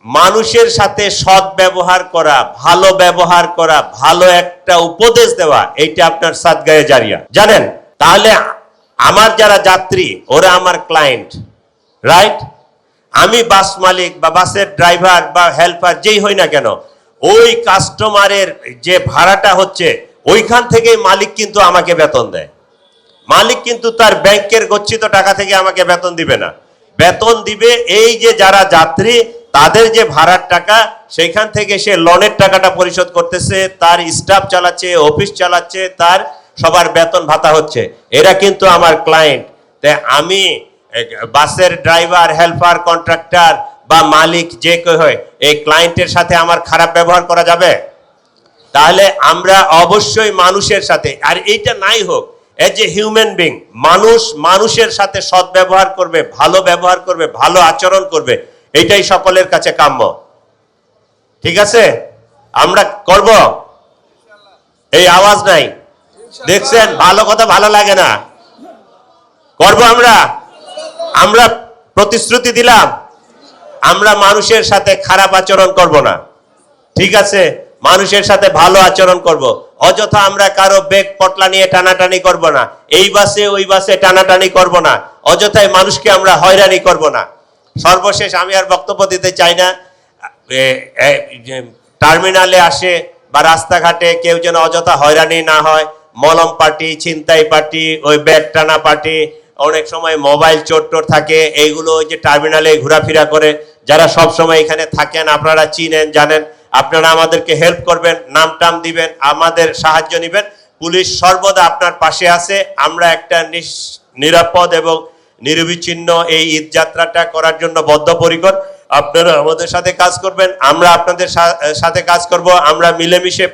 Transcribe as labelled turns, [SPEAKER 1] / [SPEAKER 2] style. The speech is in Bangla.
[SPEAKER 1] মানুষের সাথে সৎ ব্যবহার করা, ভালো ব্যবহার করা, ভালো একটা উপদেশ দেওয়া, এইটা আপনার সাদগায়ে জারিয়া। জানেন, তাহলে আমার যারা যাত্রী ওরা আমার ক্লায়েন্ট, রাইট? আমি বাস মালিক বা বাসের ড্রাইভার বা হেল্পার যেই হই না কেন, ওই কাস্টমারের যে ভাড়াটা হচ্ছে ওইখান থেকে মালিক কিন্তু আমাকে বেতন দেয়। মালিক কিন্তু তার ব্যাংকের গচ্ছিত টাকা থেকে আমাকে বেতন দিবে না, বেতন দিবে এই যে যারা যাত্রী তাদের যে ভাড়ার টাকা, সেইখান থেকে সে লোনের টাকাটা পরিশোধ করতেছে, তার স্টাফ চালাচ্ছে, অফিস চালাচ্ছে, তার সবার বেতন ভাতা হচ্ছে, এরা কিন্তু আমার ক্লায়েন্ট। তাই আমি বাসের ড্রাইভার, হেল্পার, কন্ট্রাক্টর বা মালিক যে কেউ হয়, এই ক্লায়েন্টের সাথে আমার খারাপ ব্যবহার করা যাবে? তাহলে আমরা অবশ্যই মানুষের সাথে, আর এইটা নাই হোক, এজ এ হিউম্যান বিং, মানুষ মানুষের সাথে সৎ ব্যবহার করবে, ভালো ব্যবহার করবে, ভালো আচরণ করবে, এইটাই সকলের কাছে কাম্য। ঠিক আছে? আমরা করব? এই আওয়াজ নাই, দেখছেন? ভালো কথা ভালো লাগে না, করব আমরা। আমরা প্রতিশ্রুতি দিলাম আমরা মানুষের সাথে খারাপ আচরণ করব না, ঠিক আছে? মানুষের সাথে ভালো আচরণ করব। অযথা আমরা কারো ব্যাগ পটলা নিয়ে টানাটানি করব না, এই বাসে ওই বাসে টানাটানি করব না, অযথায় মানুষকে আমরা হয়রানি করব না। সর্বশেষ আমি আর বক্তব্য দিতে চাই না, টার্মিনালে আসে বা রাস্তাঘাটে কেউ যেন অযথা হয়রানি না হয়। মলম পার্টি, ছিনতাই পার্টি, ওই ব্যাগ টানা পার্টি, অনেক সময় মোবাইল চোর টোর থাকে, এইগুলো ওই যে টার্মিনালে ঘোরাফেরা করে, যারা সব সময় এখানে থাকেন, আপনারা চিনেন, জানেন, আপনারা আমাদেরকে হেল্প করবেন, নাম টাম দিবেন, আমাদের সাহায্য নেবেন। পুলিশ সর্বদা আপনার পাশে আছে। আমরা একটা নিরাপদ এবং নিরবিচ্ছিন্ন এই ঈদ যাত্রাটা করার জন্য বদ্ধপরিকর। আপনারা আমাদের সাথে কাজ করবেন, আমরা আপনাদের সাথে কাজ করব। আমরা মিলেমিশে